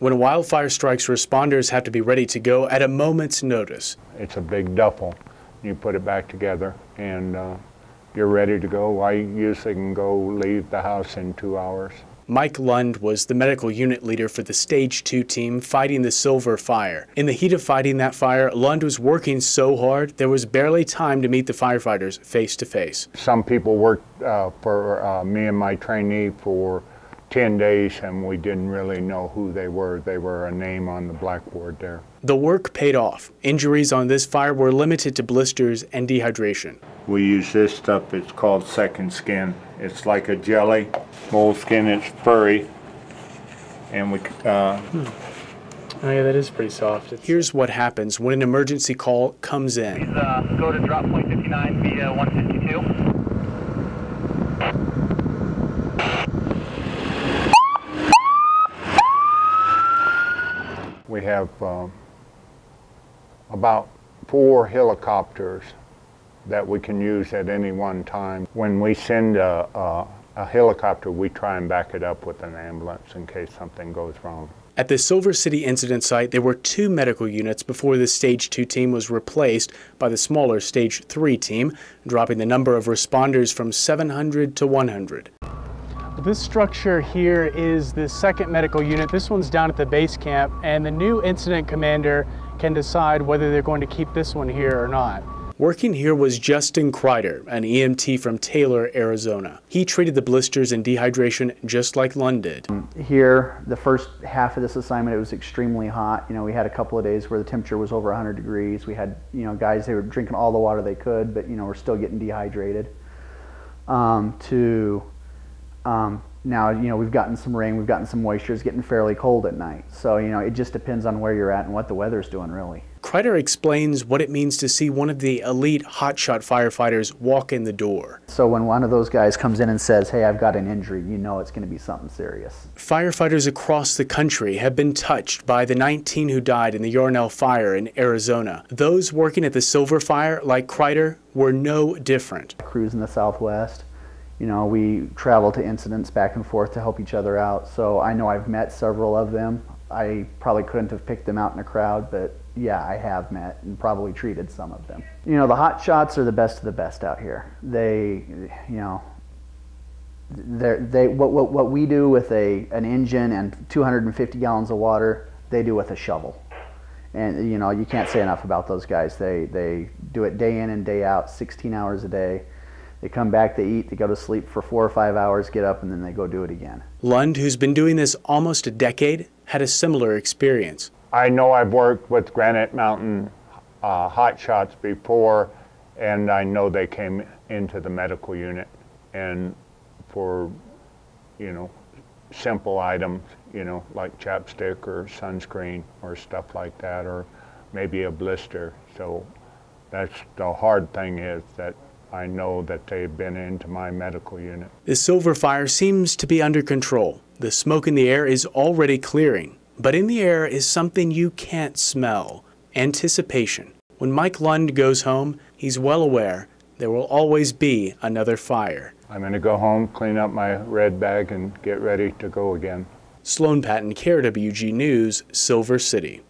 When wildfire strikes, responders have to be ready to go at a moment's notice. It's a big duffel. You put it back together and you're ready to go. I usually can leave the house in 2 hours. Mike Lund was the medical unit leader for the Stage 2 team fighting the Silver Fire. In the heat of fighting that fire, Lund was working so hard there was barely time to meet the firefighters face to face. Some people worked for me and my trainee for 10 days, and we didn't really know who they were. They were a name on the blackboard there. The work paid off. Injuries on this fire were limited to blisters and dehydration. We use this stuff, it's called second skin. It's like a jelly, moleskin, it's furry, and we... Oh yeah, that is pretty soft. Here's what happens when an emergency call comes in. Please go to drop point 59 via 152. We have about 4 helicopters that we can use at any one time. When we send a helicopter, we try and back it up with an ambulance in case something goes wrong. At the Silver City incident site, there were 2 medical units before the Stage 2 team was replaced by the smaller Stage 3 team, dropping the number of responders from 700 to 100. This structure here is the 2nd medical unit. This one's down at the base camp, and the new incident commander can decide whether they're going to keep this one here or not. Working here was Justin Kreider, an EMT from Taylor, Arizona. He treated the blisters and dehydration just like Lund did. Here, the first half of this assignment, it was extremely hot. You know, we had a couple of days where the temperature was over 100 degrees. We had, guys, they were drinking all the water they could, but, we're still getting dehydrated. Now, we've gotten some rain, we've gotten some moisture, it's getting fairly cold at night. So, it just depends on where you're at and what the weather's doing, really. Kreider explains what it means to see one of the elite hotshot firefighters walk in the door. So when one of those guys comes in and says, hey, I've got an injury, it's going to be something serious. Firefighters across the country have been touched by the 19 who died in the Yarnell fire in Arizona. Those working at the Silver Fire, like Kreider, were no different. Crews in the Southwest. We travel to incidents back and forth to help each other out. So I know I've met several of them. I probably couldn't have picked them out in a crowd, but yeah, I have met and probably treated some of them. The hot shots are the best of the best out here. What we do with an engine and 250 gallons of water, they do with a shovel. And you can't say enough about those guys. They do it day in and day out, 16 hours a day. They come back, they eat, they go to sleep for 4 or 5 hours, get up, and then they go do it again. Lund, who's been doing this almost a decade, had a similar experience. I know I've worked with Granite Mountain hot shots before, and I know they came into the medical unit. And for, simple items, like chapstick or sunscreen or stuff like that, or maybe a blister. So that's the hard thing, is that I know that they've been into my medical unit. The Silver Fire seems to be under control. The smoke in the air is already clearing. But in the air is something you can't smell: anticipation. When Mike Lund goes home, he's well aware there will always be another fire. I'm going to go home, clean up my red bag, and get ready to go again. Sloan Patton, KRWG News, Silver City.